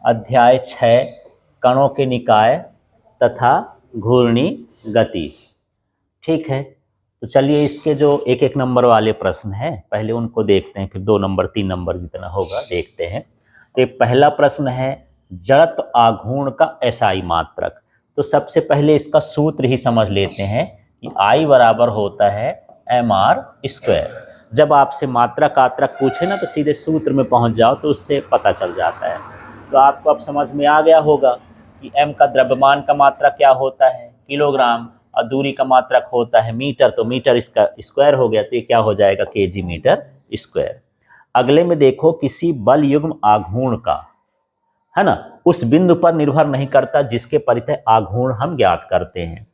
अध्याय 6 कणों के निकाय तथा घूर्णी गति। ठीक है, तो चलिए इसके जो एक एक नंबर वाले प्रश्न हैं पहले उनको देखते हैं, फिर 2 नंबर 3 नंबर जितना होगा देखते हैं। तो एक पहला प्रश्न है जड़त्व आघूर्ण का एसआई मात्रक। तो सबसे पहले इसका सूत्र ही समझ लेते हैं कि आई बराबर होता है mr²। जब आपसे मात्रक आत्रक पूछे ना तो सीधे सूत्र में पहुंच जाओ तो उससे पता चल जाता है। तो आपको अब समझ में आ गया होगा कि m का द्रव्यमान का मात्रक क्या होता है किलोग्राम और दूरी का मात्रक होता है मीटर, तो मीटर इसका स्क्वायर हो गया, तो ये क्या हो जाएगा केजी मीटर स्क्वायर। अगले में देखो किसी बल युग्म आघूर्ण का, है ना, उस बिंदु पर निर्भर नहीं करता जिसके परितः आघूर्ण हम ज्ञात करते हैं।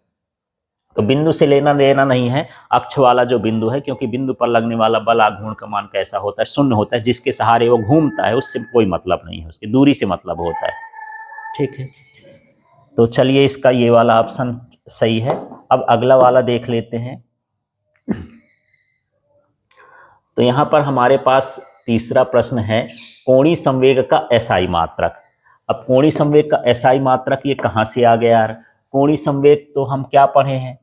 तो बिंदु से लेना देना नहीं है, अक्ष वाला जो बिंदु है, क्योंकि बिंदु पर लगने वाला बल आघूर्ण का मान कैसा होता है, शून्य होता है। जिसके सहारे वो घूमता है उससे कोई मतलब नहीं है, उसकी दूरी से मतलब होता है। ठीक है, तो चलिए इसका ये वाला ऑप्शन सही है। अब अगला वाला देख लेते हैं। तो यहां पर हमारे पास तीसरा प्रश्न है कोणीय संवेग का एसआई मात्रक। अब कोणीय संवेग का एसआई मात्रक ये कहां से आ गया यार? कोणीय संवेग तो हम क्या पढ़े हैं,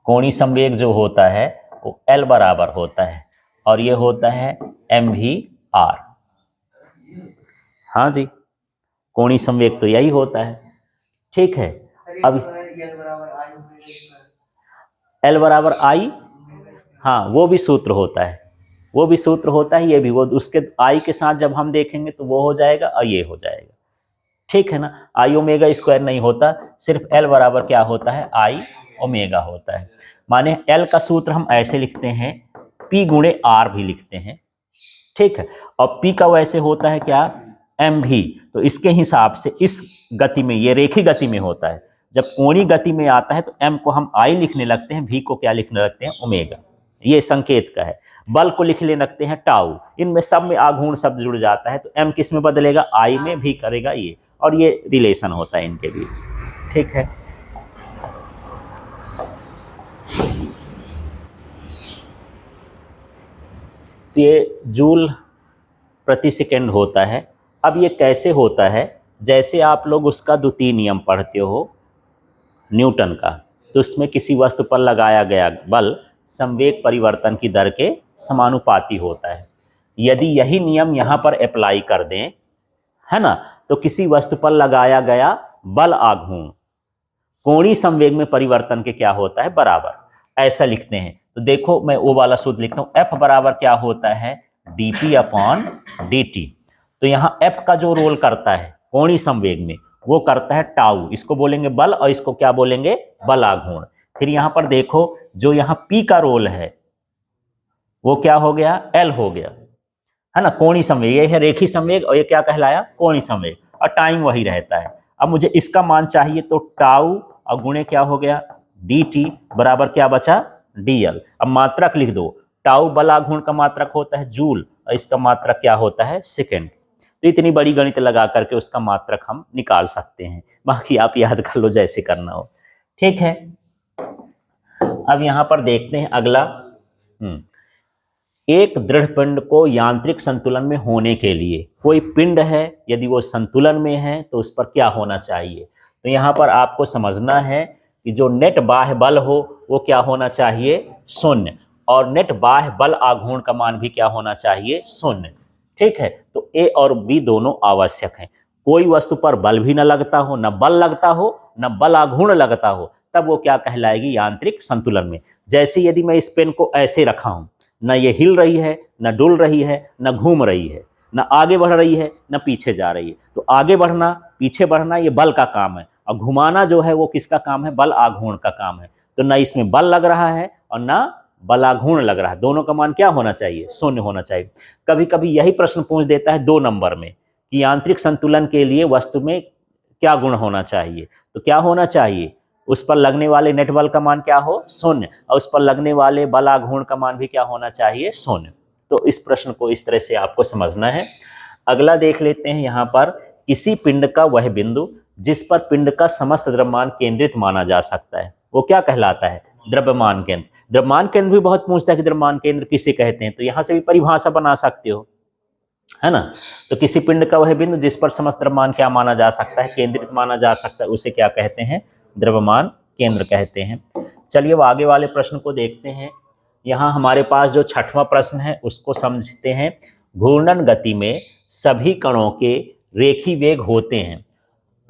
कोणीय संवेग जो होता है वो L बराबर होता है और ये होता है mv/r। हाँ जी, कोणीय संवेग तो यही होता है। ठीक है, अब L बराबर I, हाँ वो भी सूत्र होता है, ये भी, वो उसके I के साथ जब हम देखेंगे तो वो हो जाएगा और ये हो जाएगा। ठीक है ना, आई ओमेगा स्क्वायर नहीं होता, सिर्फ L बराबर क्या होता है, आई ओमेगा होता है। माने L का सूत्र हम ऐसे लिखते हैं, P गुणे R भी लिखते हैं। ठीक है, और P का वैसे होता है क्या, mv। तो इसके हिसाब से इस गति में, ये रेखीय गति में होता है, जब कोणीय गति में आता है तो m को हम I लिखने लगते हैं, v को क्या लिखने लगते हैं, ओमेगा। ये संकेत का है। बल को लिखने लगते हैं टाउ। इनमें सब में आघूर्ण शब्द जुड़ जाता है तो m किस में बदलेगा, I में, भी करेगा ये, और ये रिलेशन होता है इनके बीच। ठीक है, ये जूल प्रति सेकेंड होता है। अब ये कैसे होता है, जैसे आप लोग उसका द्वितीय नियम पढ़ते हो न्यूटन का, तो उसमें किसी वस्तु पर लगाया गया बल संवेग परिवर्तन की दर के समानुपाती होता है। यदि यही नियम यहाँ पर अप्लाई कर दें, है ना, तो किसी वस्तु पर लगाया गया बल आघूर्ण कोणीय संवेग में परिवर्तन के क्या होता है, बराबर। ऐसा लिखते हैं। तो देखो मैं वो वाला सूत्र लिखता हूं, F बराबर क्या होता है, dp/dt। तो यहाँ F का जो रोल करता है कोणीय संवेग में वो करता है टाउ, इसको बोलेंगे बल और इसको क्या बोलेंगे, बल आघूर्ण। फिर यहाँ पर देखो जो यहाँ P का रोल है वो क्या हो गया, L हो गया, है ना। कोणीय संवेग ये है रेखीय संवेग और ये क्या कहलाया, कोणीय संवेग, और टाइम वही रहता है। अब मुझे इसका मान चाहिए तो टाउ और गुणे क्या हो गया, dt बराबर क्या बचा, dl। अब मात्रक लिख दो, टाउ बल आघूर्ण का मात्रक होता है जूल और इसका मात्रक क्या होता है, सेकेंड। तो इतनी बड़ी गणित लगा करके उसका मात्रक हम निकाल सकते हैं, बाकी आप याद कर लो जैसे करना हो। ठीक है, अब यहां पर देखते हैं अगला। एक दृढ़ पिंड को यांत्रिक संतुलन में होने के लिए, कोई पिंड है यदि वो संतुलन में है तो उस पर क्या होना चाहिए। तो यहाँ पर आपको समझना है कि जो नेट बाह्य बल हो वो क्या होना चाहिए, शून्य, और नेट बाह्य बल आघूर्ण का मान भी क्या होना चाहिए, शून्य। ठीक है, तो ए और बी दोनों आवश्यक हैं। कोई वस्तु पर बल भी न लगता हो, न बल लगता हो, न बल आघूर्ण लगता हो, तब वो क्या कहलाएगी, यांत्रिक संतुलन में। जैसे यदि मैं इस पेन को ऐसे रखा हूं, न ये हिल रही है, न डुल रही है, न घूम रही है, न आगे बढ़ रही है, न पीछे जा रही है, तो आगे बढ़ना पीछे बढ़ना ये बल का काम है, और घुमाना जो है वो किसका काम है, बल आघूर्ण का काम है। तो न इसमें बल लग रहा है और न बल आघूर्ण लग रहा है, दोनों का मान क्या होना चाहिए, शून्य होना चाहिए। कभी कभी यही प्रश्न पूछ देता है 2 नंबर में कि यांत्रिक संतुलन के लिए वस्तु में क्या गुण होना चाहिए। तो क्या होना चाहिए, उस पर लगने वाले नेट बल का मान क्या हो, शून्य, और उस पर लगने वाले बल आघूर्ण का मान भी क्या होना चाहिए, शून्य। तो इस प्रश्न को इस तरह से आपको समझना है। अगला देख लेते हैं, यहाँ पर किसी पिंड का वह बिंदु जिस पर पिंड का समस्त द्रव्यमान केंद्रित माना जा सकता है वो क्या कहलाता है, द्रव्यमान केंद्र। द्रव्यमान केंद्र भी बहुत पूछता है कि द्रव्यमान केंद्र किसे कहते हैं, तो यहाँ से भी परिभाषा बना सकते हो। है ना। तो किसी पिंड का वह बिंदु जिस पर समस्त द्रव्यमान क्या माना जा सकता है, केंद्रित माना जा सकता है, उसे क्या कहते हैं, द्रव्यमान केंद्र कहते हैं। चलिए वो आगे वाले प्रश्न को देखते हैं। यहाँ हमारे पास जो छठवां प्रश्न है उसको समझते हैं। घूर्णन गति में सभी कणों के रेखी वेग होते हैं,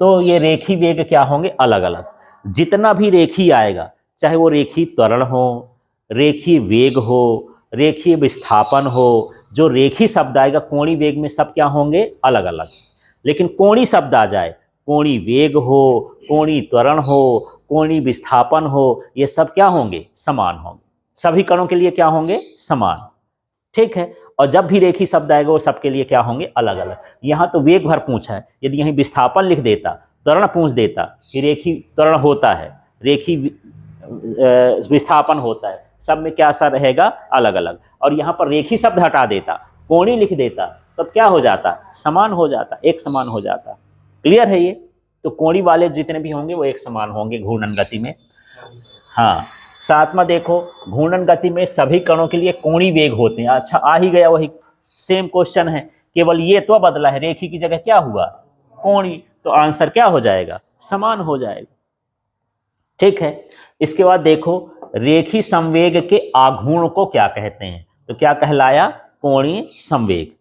तो ये रेखी वेग क्या होंगे, अलग अलग। जितना भी रेखी आएगा, चाहे वो रेखी त्वरण हो, रेखी वेग हो, रेखी विस्थापन हो, जो रेखी शब्द आएगा कोणीय वेग में सब क्या होंगे, अलग अलग। लेकिन कोणीय शब्द आ जाए, कोणीय वेग हो, कोणीय त्वरण हो, कोणीय विस्थापन हो, ये सब क्या होंगे, समान होंगे। सभी कणों के लिए क्या होंगे, समान। ठीक है। और जब भी रेखी शब्द आएगा वो सबके लिए क्या होंगे, अलग अलग। यहाँ तो वेग भर पूछा है, यदि यहीं विस्थापन लिख देता, त्वरण पूछ देता कि रेखी त्वरण होता है, रेखी विस्थापन होता है, सब में क्या सा रहेगा, अलग अलग। और यहाँ पर रेखी शब्द हटा देता, कोणीय लिख देता, तब क्या हो जाता, समान हो जाता, एक समान हो जाता। क्लियर है ये। तो कोणीय वाले जितने भी होंगे वो एक समान होंगे घूर्णन गति में। हाँ, सातवां देखो, घूर्णन गति में सभी कणों के लिए कोणीय वेग होते हैं। अच्छा, आ ही गया वही सेम क्वेश्चन है, केवल ये तो बदला है, रेखी की जगह क्या हुआ, कोणीय, तो आंसर क्या हो जाएगा, समान हो जाएगा। ठीक है। इसके बाद देखो, रेखी संवेग के आघूर्ण को क्या कहते हैं, तो क्या कहलाया, कोणीय संवेग,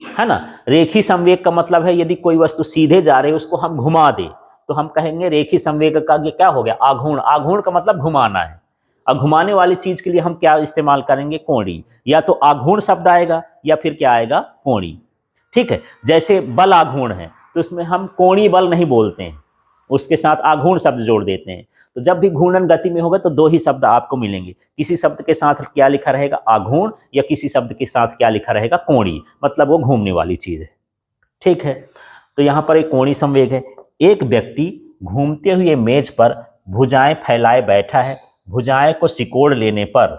है ना। रेखी संवेग का मतलब है यदि कोई वस्तु सीधे जा रही है उसको हम घुमा दे तो हम कहेंगे रेखी संवेग का ये क्या हो गया, आघूर्ण। आघूर्ण का मतलब घुमाना है। और घुमाने वाली चीज के लिए हम क्या इस्तेमाल करेंगे, कोणीय। या तो आघूर्ण शब्द आएगा या फिर क्या आएगा, कोणीय। ठीक है। जैसे बल आघूर्ण है तो उसमें हम कोणीय बल नहीं बोलते हैं, उसके साथ आघूर्ण शब्द जोड़ देते हैं। तो जब भी घूर्णन गति में होगा तो दो ही शब्द आपको मिलेंगे, किसी शब्द के साथ क्या लिखा रहेगा, आघूर्ण, या किसी शब्द के साथ क्या लिखा रहेगा, कोणीय, मतलब वो घूमने वाली चीज है। ठीक है। तो यहाँ पर एक कोणीय संवेग है। एक व्यक्ति घूमते हुए मेज पर भुजाएं फैलाए बैठा है, भुजाएं को सिकोड़ लेने पर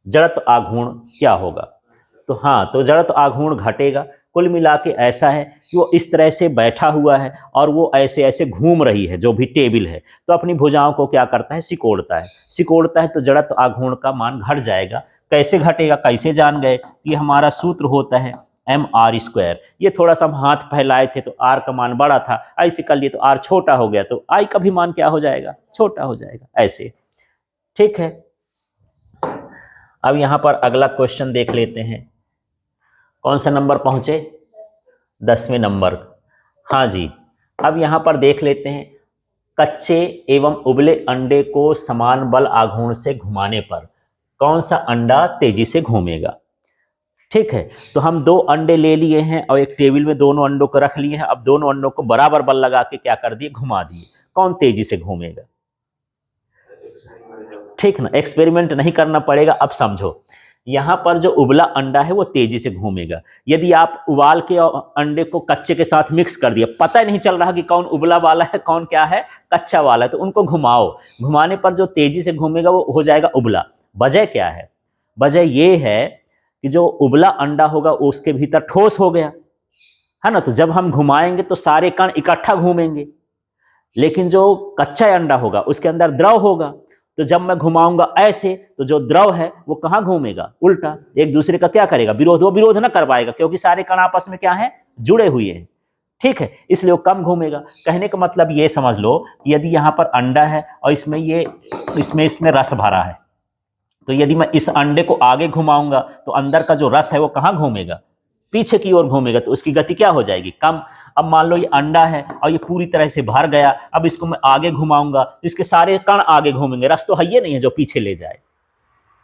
जड़त्व आघूर्ण क्या होगा, तो हाँ, तो जड़त्व आघूर्ण घटेगा। कुल मिला के ऐसा है कि वो इस तरह से बैठा हुआ है और वो ऐसे ऐसे घूम रही है, जो भी टेबल है, तो अपनी भुजाओं को क्या करता है, सिकोड़ता है। सिकोड़ता है तो जड़त्व आघूर्ण का मान घट जाएगा। कैसे घटेगा, कैसे जान गए, कि हमारा सूत्र होता है mr²। ये थोड़ा सा हम हाथ फैलाए थे तो r का मान बड़ा था, ऐसे कर लिए तो r छोटा हो गया, तो i का भी मान क्या हो जाएगा, छोटा हो जाएगा, ऐसे। ठीक है। अब यहाँ पर अगला क्वेश्चन देख लेते हैं। कौन सा नंबर पहुंचे, 10वें नंबर। हाँ जी। अब यहाँ पर देख लेते हैं, कच्चे एवं उबले अंडे को समान बल आघूर्ण से घुमाने पर कौन सा अंडा तेजी से घूमेगा। ठीक है। तो हम दो अंडे ले लिए हैं और एक टेबल में दोनों अंडों को रख लिए हैं। अब दोनों अंडों को बराबर बल लगा के क्या कर दिए, घुमा दिए। कौन तेजी से घूमेगा। ठीक ना, एक्सपेरिमेंट नहीं करना पड़ेगा। अब समझो, यहां पर जो उबला अंडा है वो तेजी से घूमेगा। यदि आप उबाल के अंडे को कच्चे के साथ मिक्स कर दिया, पता ही नहीं चल रहा कि कौन उबला वाला है कौन क्या है कच्चा वाला है, तो उनको घुमाओ, घुमाने पर जो तेजी से घूमेगा वो हो जाएगा उबला। वजह क्या है, वजह ये है कि जो उबला अंडा होगा उसके भीतर ठोस हो गया है ना, तो जब हम घुमाएंगे तो सारे कण इकट्ठा घूमेंगे। लेकिन जो कच्चा अंडा होगा उसके अंदर द्रव होगा, तो जब मैं घुमाऊंगा ऐसे तो जो द्रव है वो कहाँ घूमेगा, उल्टा, एक दूसरे का क्या करेगा, विरोध। वो विरोध ना कर पाएगा क्योंकि सारे कण आपस में क्या है, जुड़े हुए हैं। ठीक है, इसलिए वो कम घूमेगा। कहने का मतलब ये समझ लो कि यदि यहाँ पर अंडा है और इसमें रस भरा है, तो यदि मैं इस अंडे को आगे घुमाऊंगा तो अंदर का जो रस है वो कहाँ घूमेगा, पीछे की ओर घूमेगा, तो उसकी गति क्या हो जाएगी, कम। अब मान लो ये अंडा है और ये पूरी तरह से भर गया, अब इसको मैं आगे घुमाऊंगा तो इसके सारे कण आगे घूमेंगे, रस तो है ये नहीं है जो पीछे ले जाए।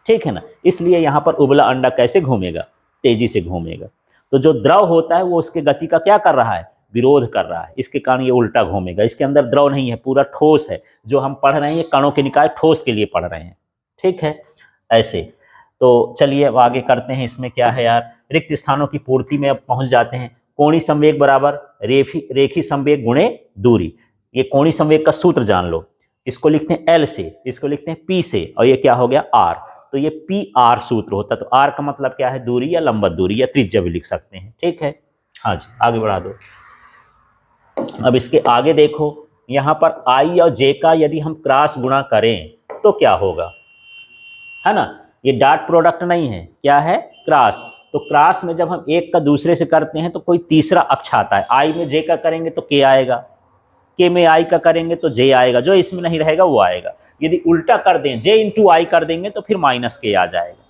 ठीक है ना, इसलिए यहाँ पर उबला अंडा कैसे घूमेगा, तेजी से घूमेगा। तो जो द्रव होता है वो उसके गति का क्या कर रहा है, विरोध कर रहा है, इसके कारण ये उल्टा घूमेगा। इसके अंदर द्रव नहीं है, पूरा ठोस है। जो हम पढ़ रहे हैं ये कणों के निकाय ठोस के लिए पढ़ रहे हैं। ठीक है, ऐसे। तो चलिए अब आगे करते हैं। इसमें क्या है यार, रिक्त स्थानों की पूर्ति में अब पहुंच जाते हैं। कोणीय संवेग बराबर रेखी संवेग गुणे दूरी। ये कोणीय संवेग का सूत्र जान लो। इसको लिखते हैं L से, इसको लिखते हैं P से, और ये क्या हो गया R। तो ये PR सूत्र होता है। तो R का मतलब क्या है, दूरी या लंबवत दूरी या त्रिज्या भी लिख सकते हैं। ठीक है, हाँ जी, आगे बढ़ा दो। अब इसके आगे देखो, यहाँ पर I और J का यदि हम क्रॉस गुणा करें तो क्या होगा, है ना। ये डॉट प्रोडक्ट नहीं है, क्या है, क्रॉस। तो क्रॉस में जब हम एक का दूसरे से करते हैं तो कोई तीसरा अक्ष आता है। आई में जे का करेंगे तो के आएगा, के में आई का करेंगे तो जे आएगा, जो इसमें नहीं रहेगा वो आएगा। यदि उल्टा कर दें, जे इंटू आई कर देंगे तो फिर माइनस के आ जाएगा,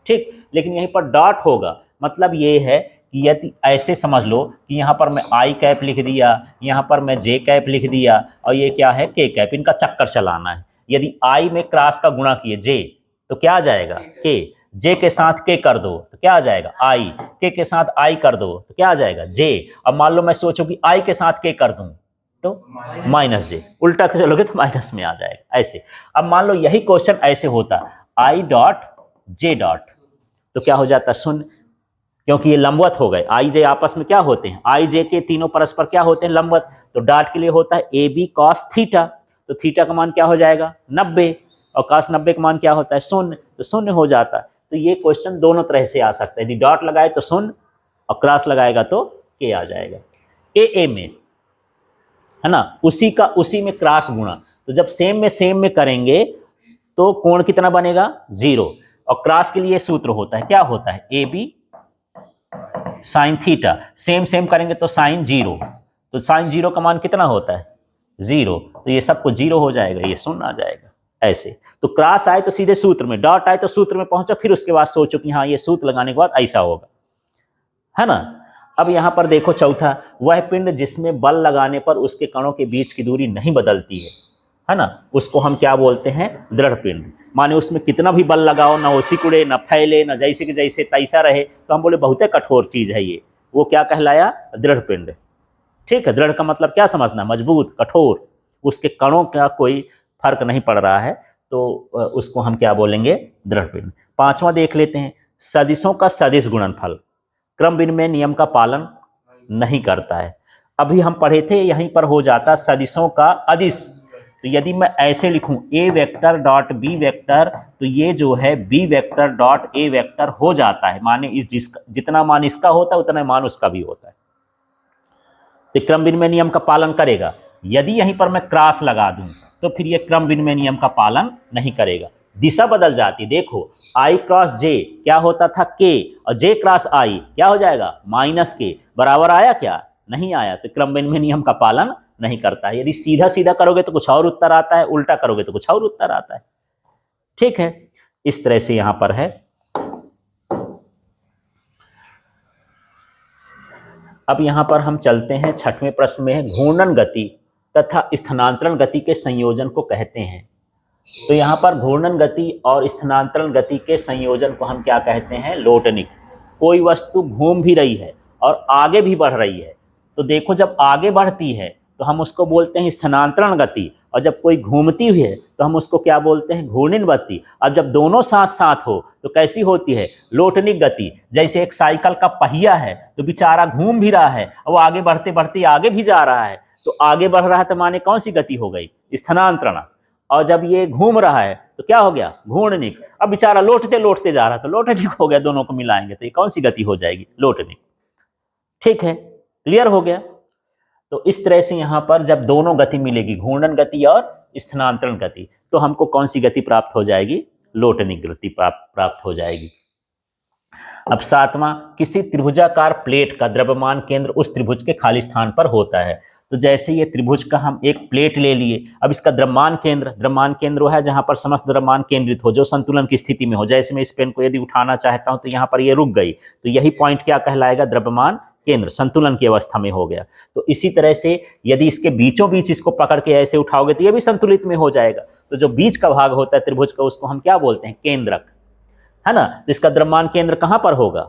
ठीक। लेकिन यहीं पर डॉट होगा, मतलब ये है कि यदि ऐसे समझ लो कि यहाँ पर मैं आई कैप लिख दिया, यहाँ पर मैं जे कैप लिख दिया, और ये क्या है के कैप, इनका चक्कर चलाना है। यदि आई में क्रॉस का गुणा किए जे तो क्या आ जाएगा के, जे के साथ के कर दो तो क्या आ जाएगा आई, के साथ आई कर दो तो क्या आ जाएगा जे। अब मान लो मैं सोचूं कि आई के साथ के कर दूं तो माइनस जे, उल्टा के चलोगे तो माइनस में आ जाएगा ऐसे। अब मान लो यही क्वेश्चन ऐसे होता आई डॉट जे डॉट, तो क्या हो जाता शून्य, क्योंकि ये लंबवत हो गए। आई जे आपस में क्या होते हैं, आई जे के तीनों परस्पर क्या होते हैं लंबवत, तो डॉट के लिए होता है ए बी कॉस थीटा, तो थीटा का मान क्या हो जाएगा 90, और कॉस 90 का मान क्या होता है शून्य, तो शून्य हो जाता है। तो ये क्वेश्चन दोनों तरह से आ सकता है, यदि डॉट लगाए तो शून्य और क्रॉस लगाएगा तो के आ जाएगा। ए में है ना, उसी में क्रॉस गुणा, तो जब सेम में करेंगे तो कोण कितना बनेगा 0, और क्रॉस के लिए सूत्र होता है, क्या होता है A B sine theta, same करेंगे तो साइन 0, तो साइन 0 का मान कितना होता है 0, तो ये सब कुछ 0 हो जाएगा, ये शून्य आ जाएगा ऐसे। तो क्रॉस आए तो सीधे सूत्र में, डॉट आए तो सूत्र में पहुंचो, फिर उसके बाद सोचो कि हाँ ये सूत्र लगाने के बाद ऐसा होगा, है ना। अब यहां पर देखो चौथा, वह पिंड जिसमें बल लगाने पर उसके कणों के बीच की दूरी नहीं बदलती है ना, उसको हम क्या बोलते हैं दृढ़ पिंड। माने उसमें कितना भी बल लगाओ ना वो सिकुड़े ना फैले ना जैसे कि जैसे तैसा रहे, तो हम बोले बहुत कठोर चीज है ये, वो क्या कहलाया दृढ़ पिंड, ठीक है। दृढ़ का मतलब क्या समझना, मजबूत कठोर, उसके कणों का कोई फर्क नहीं पड़ रहा है, तो उसको हम क्या बोलेंगे दृढ़ पिंड। पांचवा देख लेते हैं, सदिशों का सदिश गुणनफल क्रम विनिमय नियम का पालन नहीं करता है। अभी हम पढ़े थे यहीं पर हो जाता सदिशों का अदिश, तो यदि मैं ऐसे लिखूं A vector dot B vector, तो ये जो है B vector dot A vector हो जाता है, माने जितना मान इसका होता है उतना मान उसका भी होता है, तो क्रम विनिमय नियम का पालन करेगा। यदि यहीं पर मैं क्रॉस लगा दूं तो फिर ये क्रम विनिमय नियम का पालन नहीं करेगा, दिशा बदल जाती। देखो आई क्रॉस जे क्या होता था के, और जे क्रॉस आई क्या हो जाएगा माइनस के, बराबर आया क्या नहीं आया, तो क्रम विनिमय नियम का पालन नहीं करता है। यदि सीधा सीधा करोगे तो कुछ और उत्तर आता है, उल्टा करोगे तो कुछ और उत्तर आता है, ठीक है। इस तरह से यहां पर है। अब यहां पर हम चलते हैं छठवें प्रश्न में, घूर्णन गति तथा स्थानांतरण गति के संयोजन को कहते हैं। तो यहां पर घूर्णन गति और स्थानांतरण गति के संयोजन को हम क्या कहते हैं लोटनिक। कोई वस्तु घूम भी रही है और आगे भी बढ़ रही है, तो देखो जब आगे बढ़ती है तो हम उसको बोलते हैं स्थानांतरण गति, और जब कोई घूमती हुई है तो हम उसको क्या बोलते हैं घूर्णन गति। अब जब दोनों साथ साथ हो तो कैसी होती है लोटनिक गति। जैसे एक साइकिल का पहिया है तो बेचारा घूम भी रहा है और वो आगे बढ़ते बढ़ते आगे भी जा रहा है, तो आगे बढ़ रहा है तो माने कौन सी गति हो गई स्थानांतरण, और जब ये घूम रहा है तो क्या हो गया घूर्णनिक। अब बेचारा लौटते लौटते जा रहा है तो लोटनिक हो गया, दोनों को मिलाएंगे तो ये कौन सी गति हो जाएगी लोटनिक, ठीक है। क्लियर हो गया। तो इस तरह से यहां पर जब दोनों गति मिलेगी घूर्णन गति और स्थानांतरण गति, तो हमको कौन सी गति प्राप्त हो जाएगी लोटनिक गति प्राप्त हो जाएगी। अब सातवां, किसी त्रिभुजाकार प्लेट का द्रव्यमान केंद्र उस त्रिभुज के खाली स्थान पर होता है। तो जैसे ये त्रिभुज का हम एक प्लेट ले लिए, अब इसका द्रव्यमान केंद्र वो है जहां पर समस्त द्रव्यमान केंद्रित हो, जो संतुलन की स्थिति में हो। जैसे मैं इस पेन को यदि उठाना चाहता हूं तो यहाँ पर ये रुक गई, तो यही पॉइंट क्या कहलाएगा द्रव्यमान केंद्र, संतुलन की अवस्था में हो गया। तो इसी तरह से यदि इसके बीचों बीच इसको पकड़ के ऐसे उठाओगे तो ये भी संतुलित में हो जाएगा। तो जो बीच का भाग होता है त्रिभुज का उसको हम क्या बोलते हैं केंद्रक, है ना। तो इसका द्रव्यमान केंद्र कहां पर होगा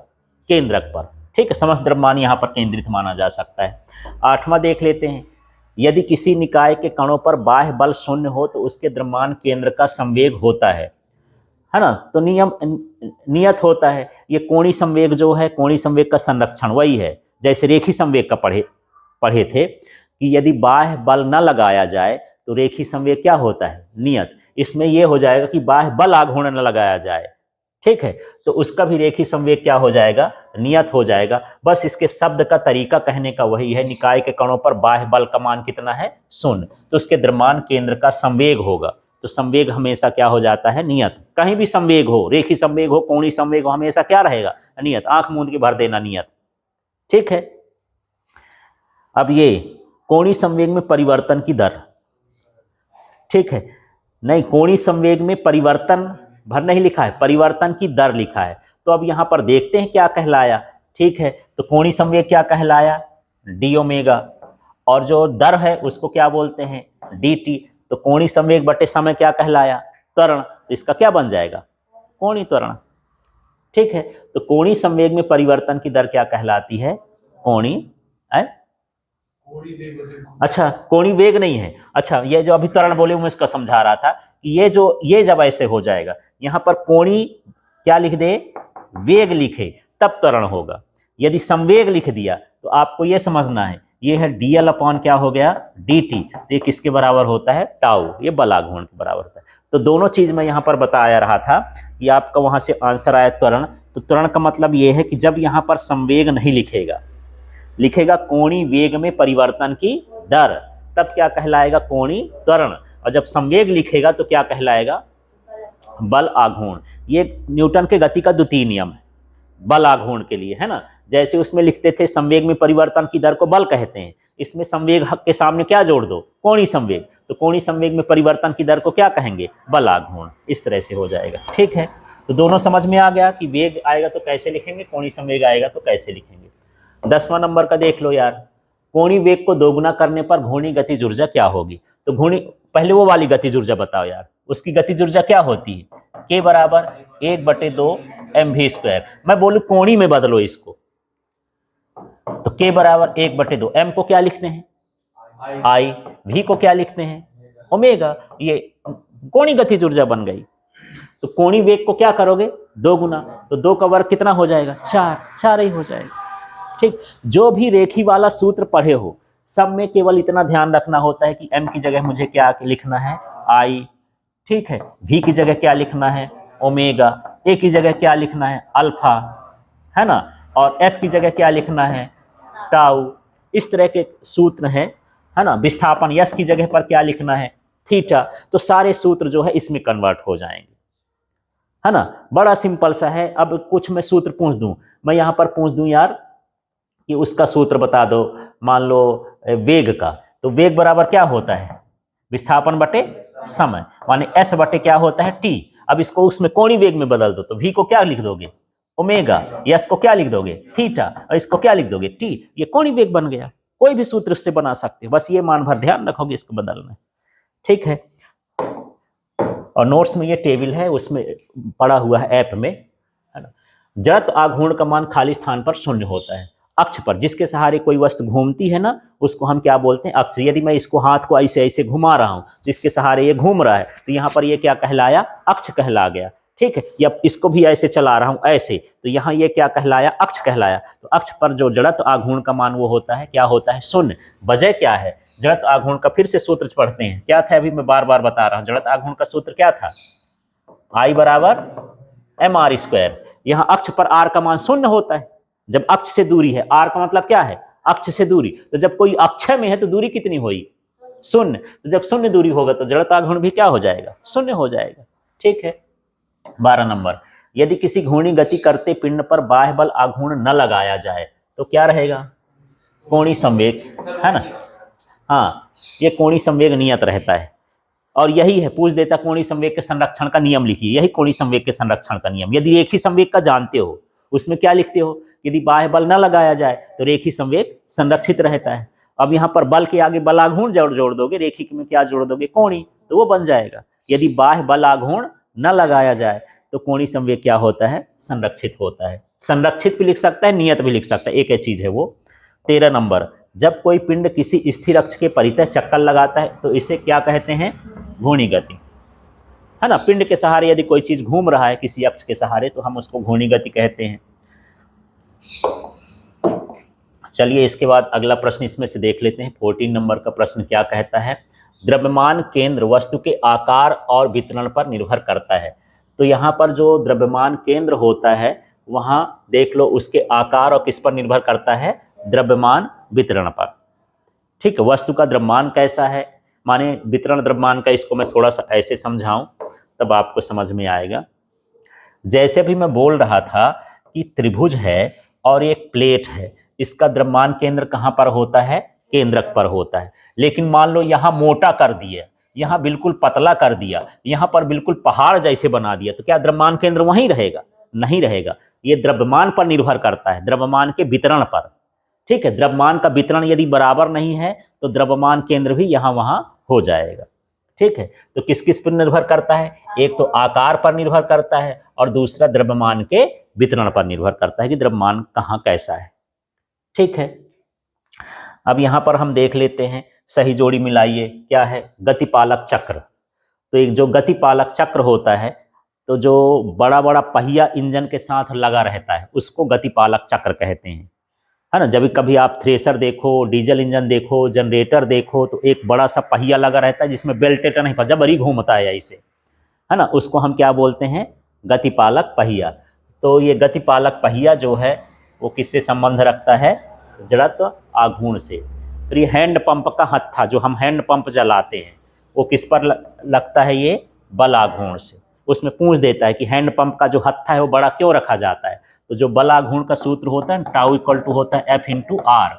केंद्रक पर, ठीक है। समस्त द्रव्यमान यहां पर केंद्रित माना जा सकता है। आठवां देख लेते हैं, यदि किसी निकाय के कणों पर बाह्य बल शून्य हो तो उसके द्रव्यमान केंद्र का संवेग होता है ना। तो नियत होता है। ये कोणीय संवेग जो है, कोणीय संवेग का संरक्षण वही है जैसे रेखी संवेग का पढ़े थे कि यदि बाह्य बल न लगाया जाए तो रेखी संवेग क्या होता है नियत। इसमें यह हो जाएगा कि बाह्य बल आघूर्ण न लगाया जाए, ठीक है, तो उसका भी रेखी संवेग क्या हो जाएगा नियत हो जाएगा। बस इसके शब्द का तरीका कहने का वही है, निकाय के कणों पर बाह्य बल का मान कितना है शून्य, तो उसके द्रव्यमान केंद्र का संवेग होगा। तो संवेग हमेशा क्या हो जाता है, नियत। कहीं भी संवेग हो, रेखी संवेग हो, कोणीय संवेग हो, हमेशा क्या रहेगा, नियत। आंख मूंद के भर देना नियत, ठीक है। अब ये कोणीय संवेग में परिवर्तन की दर, ठीक है, नहीं कोणीय संवेग में परिवर्तन भर नहीं लिखा है, परिवर्तन की दर लिखा है। तो अब यहां पर देखते हैं क्या कहलाया, ठीक है। तो कोणीय संवेग क्या कहलाया, डी ओमेगा, और जो दर है उसको क्या बोलते हैं, डी टी। तो कोणीय संवेग बटे समय क्या कहलाया, त्वरण। तो इसका क्या बन जाएगा, कोणीय त्वरण, ठीक है। तो कोणीय संवेग में परिवर्तन की दर क्या कहलाती है, कोणीय, अच्छा कोणीय वेग नहीं है। अच्छा ये जो अभी त्वरण बोले मैं इसका समझा रहा था कि ये जब ऐसे हो जाएगा, यहां पर कोणीय क्या लिख दे, वेग लिखे तब त्वरण होगा। यदि संवेग लिख दिया तो आपको यह समझना है ये है dl अपॉन क्या हो गया, dt। तो ये किसके बराबर होता है, टाउ, ये बल आघूर्ण के बराबर होता है। तो दोनों चीज मैं यहाँ पर बताया रहा था कि आपका वहां से आंसर आया त्वरण। तो त्वरण का मतलब ये है कि जब यहाँ पर संवेग नहीं लिखेगा, लिखेगा कोणीय वेग में परिवर्तन की दर, तब क्या कहलाएगा, कोणीय त्वरण। और जब संवेग लिखेगा तो क्या कहलाएगा, बल आघूर्ण। ये न्यूटन के गति का द्वितीय नियम है बल आघूर्ण के लिए, है ना। जैसे उसमें लिखते थे संवेग में परिवर्तन की दर को बल कहते हैं, इसमें संवेग के सामने क्या जोड़ दो, कोणीय संवेग। तो कोणीय संवेग में परिवर्तन की दर को क्या कहेंगे, बल आघूर्ण। इस तरह से हो जाएगा, ठीक है। तो दोनों समझ में आ गया कि वेग आएगा तो कैसे लिखेंगे, कोणीय संवेग आएगा तो कैसे लिखेंगे। 10वां नंबर का देख लो यार, कोणीय वेग को दोगुना करने पर घूर्णी गतिज ऊर्जा क्या होगी। तो घूर्णी, पहले वो वाली गतिज ऊर्जा बताओ यार, उसकी गतिज ऊर्जा क्या होती है, k बराबर 1/2 mv²। मैं बोलूं कोणीय में बदलो इसको, तो k बराबर 1/2, m को क्या लिखते हैं I, v को क्या लिखते हैं ओमेगा। ये कोणीय गतिज ऊर्जा बन गई। तो कोणीय वेग को क्या करोगे, 2 गुना, तो 2 का वर्ग कितना हो जाएगा, 4 ही हो जाएगा, ठीक। जो भी रेखी वाला सूत्र पढ़े हो सब में केवल इतना ध्यान रखना होता है कि m की जगह मुझे क्या लिखना है, I, ठीक है। v की जगह क्या लिखना है, ओमेगा। a की जगह क्या लिखना है, अल्फा, है ना। और f की जगह क्या लिखना है, टाउ। इस तरह के सूत्र हैं, है ना। विस्थापन यस की जगह पर क्या लिखना है, थीटा। तो सारे सूत्र जो है इसमें कन्वर्ट हो जाएंगे, है ना। बड़ा सिंपल सा है। अब कुछ मैं सूत्र पूछ दूं, मैं यहां पर पूछ दूं यार कि उसका सूत्र बता दो, मान लो वेग का। तो वेग बराबर क्या होता है, विस्थापन बटे समय, माने s बटे क्या होता है, t। अब इसको उसमें कोणीय वेग में बदल दो, तो v को क्या लिख दोगे, ओमेगा। यस को क्या लिख दोगे, थीटा, और इसको क्या लिख दोगे, t। ये कोणीय वेग बन गया। कोई भी सूत्र उससे बना सकते हो, बस ये मान भर ध्यान रखोगे इसको बदलना, ठीक है। और नोट्स में ये टेबल है, उसमें पड़ा हुआ है ऐप में, है ना। जड़त्व आघूर्ण का मान खाली स्थान पर शून्य होता है। अक्ष पर जिसके सहारे कोई वस्तु घूमती है ना, उसको हम क्या बोलते हैं, अक्ष। यदि मैं इसको हाथ को ऐसे ऐसे घुमा रहा हूं, जिसके सहारे ये घूम रहा है, तो यहाँ पर ये क्या कहलाया, अक्ष कहला गया, ठीक है। या इसको भी ऐसे चला रहा हूं ऐसे, तो यहाँ ये क्या कहलाया, अक्ष कहलाया। तो अक्ष पर जो जड़त्व आघूर्ण का मान वो होता है, क्या होता है, शून्य। वजह क्या है, जड़त्व आघूर्ण का फिर से सूत्र पढ़ते हैं, क्या था, अभी मैं बार बार बता रहा हूं। जड़त्व आघूर्ण का सूत्र क्या था, I बराबर mr²। यहाँ अक्ष पर r का मान शून्य होता है जब अक्ष से दूरी है। r का मतलब क्या है, अक्ष से दूरी। तो जब कोई अक्षय में है तो दूरी कितनी हुई, शून्य। तो जब शून्य दूरी होगा तो जड़त्व आघूर्ण भी क्या हो जाएगा, शून्य हो जाएगा, ठीक है। 12 नंबर, यदि किसी घूर्णी गति करते पिंड पर बाह्य बल आघूर्ण न लगाया जाए तो क्या रहेगा, कोणीय संवेग, है ना। हाँ, ये कोणीय संवेग नियत रहता है। और यही है, पूछ देता कोणीय संवेग के संरक्षण का नियम लिखिए, यही कोणीय संवेग के संरक्षण का नियम। यदि रेखी संवेग का जानते हो, उसमें क्या लिखते हो, यदि बाह्य बल न लगाया जाए तो रेखी संवेग संरक्षित रहता है। अब यहाँ पर बल के आगे बल आघूर्ण जोड़ दोगे, रेखी में क्या जोड़ दोगे, कोणीय, तो वो बन जाएगा। यदि बाह्य बल आघूर्ण न लगाया जाए तो कोणीय संवेग क्या होता है, संरक्षित होता है। संरक्षित भी लिख सकता है, नियत भी लिख सकता है, एक ही चीज है वो। 13 नंबर, जब कोई पिंड किसी स्थिर अक्ष के परितः चक्कर लगाता है तो इसे क्या कहते हैं, घूर्णी गति, है ना। पिंड के सहारे यदि कोई चीज घूम रहा है किसी अक्ष के सहारे तो हम उसको घूर्णी गति कहते हैं। चलिए इसके बाद अगला प्रश्न इसमें से देख लेते हैं। 14 नंबर का प्रश्न क्या कहता है, द्रव्यमान केंद्र वस्तु के आकार और वितरण पर निर्भर करता है। तो यहाँ पर जो द्रव्यमान केंद्र होता है वहाँ देख लो उसके आकार और किस पर निर्भर करता है, द्रव्यमान वितरण पर, ठीक है। वस्तु का द्रव्यमान कैसा है, माने वितरण द्रव्यमान का, इसको मैं थोड़ा सा ऐसे समझाऊं तब आपको समझ में आएगा। जैसे भी मैं बोल रहा था कि त्रिभुज है और एक प्लेट है, इसका द्रव्यमान केंद्र कहाँ पर होता है? केंद्रक पर होता है। लेकिन मान लो यहाँ मोटा कर दिया, यहाँ बिल्कुल पतला कर दिया, यहाँ पर बिल्कुल पहाड़ जैसे बना दिया, तो क्या द्रव्यमान केंद्र वहीं रहेगा? नहीं रहेगा। ये द्रव्यमान पर निर्भर करता है, द्रव्यमान के वितरण पर। ठीक है, द्रव्यमान का वितरण यदि बराबर नहीं है तो द्रव्यमान केंद्र भी यहाँ वहाँ हो जाएगा। ठीक है, तो किस किस पर निर्भर करता है? एक तो आकार पर निर्भर करता है और दूसरा द्रव्यमान के वितरण पर निर्भर करता है कि द्रव्यमान कहाँ कैसा है। ठीक है, अब यहाँ पर हम देख लेते हैं, सही जोड़ी मिलाइए। क्या है? गतिपालक चक्र। तो एक जो गतिपालक चक्र होता है, तो जो बड़ा बड़ा पहिया इंजन के साथ लगा रहता है उसको गतिपालक चक्र कहते हैं, है ना। जब कभी आप थ्रेसर देखो, डीजल इंजन देखो, जनरेटर देखो, तो एक बड़ा सा पहिया लगा रहता है जिसमें बेल्टेटर नहीं पर जबरी घूमता है ऐसे, है ना, उसको हम क्या बोलते हैं? गतिपालक पहिया। तो ये गतिपालक पहिया जो है वो किससे संबंध रखता है? जड़त्व आघूर्ण से। फिर ये हैंड पंप का हत्था, जो हम हैंड पंप जलाते हैं, वो किस पर लगता है? ये बल आघूर्ण से। उसमें पूछ देता है कि हैंड पंप का जो हत्था है वो बड़ा क्यों रखा जाता है? तो जो बल आघूर्ण का सूत्र होता है, टाउ इक्वल टू होता है F इंटू आर।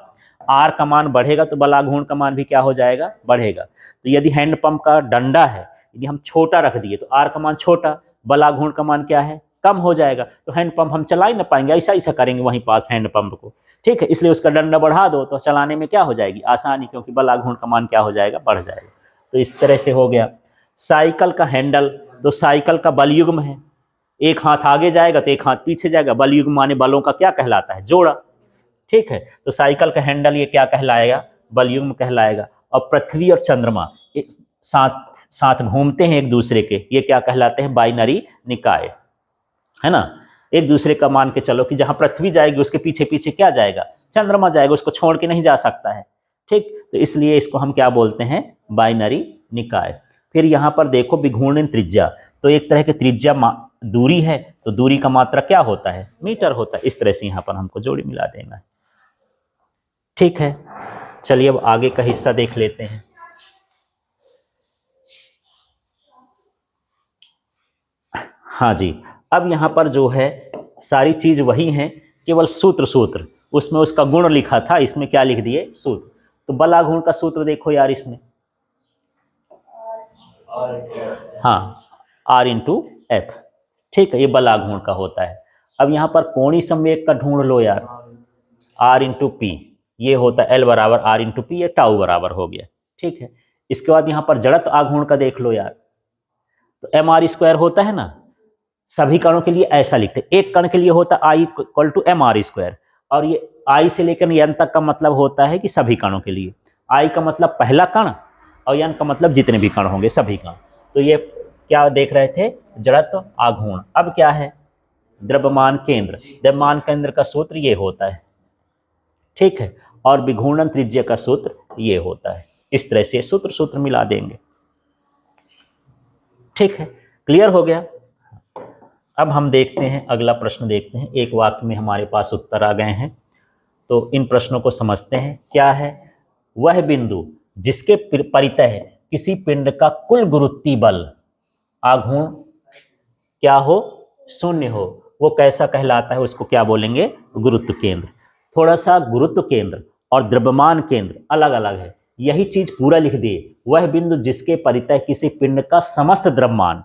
आर का मान बढ़ेगा तो बल आघूर्ण का मान भी क्या हो जाएगा? बढ़ेगा। तो यदि हैंड पंप का डंडा है, यदि हम छोटा रख दिए तो आर का मान छोटा, बल आघूर्ण का मान क्या है? कम हो जाएगा। तो हैंड पंप हम चला ही ना पाएंगे, ऐसा ऐसा करेंगे वहीं पास हैंड पंप को। ठीक है, इसलिए उसका डंडा बढ़ा दो तो चलाने में क्या हो जाएगी? आसानी, क्योंकि बल आघूर्ण का मान क्या हो जाएगा? बढ़ जाएगा। तो इस तरह से हो गया। साइकिल का हैंडल, तो साइकिल का बल युग्म है, एक हाथ आगे जाएगा तो एक हाथ पीछे जाएगा। बल युग्म माने बलों का क्या कहलाता है? जोड़ा। ठीक है, तो साइकिल का हैंडल ये क्या कहलाएगा? बल युग्म कहलाएगा। और पृथ्वी और चंद्रमा एक साथ साथ घूमते हैं एक दूसरे के, ये क्या कहलाते हैं? बाइनरी निकाय, है ना। एक दूसरे का मान के चलो कि जहां पृथ्वी जाएगी उसके पीछे पीछे क्या जाएगा? चंद्रमा जाएगा, उसको छोड़ के नहीं जा सकता है। ठीक, तो इसलिए इसको हम क्या बोलते हैं? बाइनरी निकाय। फिर यहाँ पर देखो विघूर्णन त्रिज्या, तो एक तरह की त्रिज्या दूरी है, तो दूरी का मात्रा क्या होता है? मीटर होता है। इस तरह से यहाँ पर हमको जोड़ी मिला देना है। ठीक है, चलिए अब आगे का हिस्सा देख लेते हैं। हाँ जी, अब यहाँ पर जो है सारी चीज वही है, केवल सूत्र उसमें उसका गुण लिखा था, इसमें क्या लिख दिए? सूत्र। तो बल आघूर्ण का सूत्र देखो यार इसमें, हाँ, R इंटू एफ। ठीक है, ये बल आघूर्ण का होता है। अब यहाँ पर कोणीय संवेग का ढूंढ लो यार, R इंटू पी, ये होता है L बराबर R इंटू पी, ये टाउ बराबर हो गया। ठीक है, इसके बाद यहाँ पर जड़त्व आघूर्ण का देख लो यार, तो mr स्क्वायर होता है ना, सभी कणों के लिए ऐसा लिखते हैं। एक कण के लिए होता है I equal to mr square, और ये I से लेकर n तक का मतलब होता है कि सभी कणों के लिए। I का मतलब पहला कण और n का मतलब जितने भी कण होंगे सभी कण। तो ये क्या देख रहे थे? जड़त्व आघूर्ण। अब क्या है? द्रव्यमान केंद्र। द्रव्यमान केंद्र का सूत्र ये होता है। ठीक है, और विघूर्णन त्रिज्या का सूत्र ये होता है। इस तरह से सूत्र मिला देंगे। ठीक है, क्लियर हो गया। अब हम देखते हैं, अगला प्रश्न देखते हैं। एक वाक्य में हमारे पास उत्तर आ गए हैं, तो इन प्रश्नों को समझते हैं। क्या है? वह बिंदु जिसके परितः किसी पिंड का कुल गुरुत्वीय बल आघूर्ण क्या हो? शून्य हो, वो कैसा कहलाता है? उसको क्या बोलेंगे? गुरुत्व केंद्र। थोड़ा सा गुरुत्व केंद्र और द्रव्यमान केंद्र अलग अलग है, यही चीज पूरा लिख दिए। वह बिंदु जिसके परितः किसी पिंड का समस्त द्रव्यमान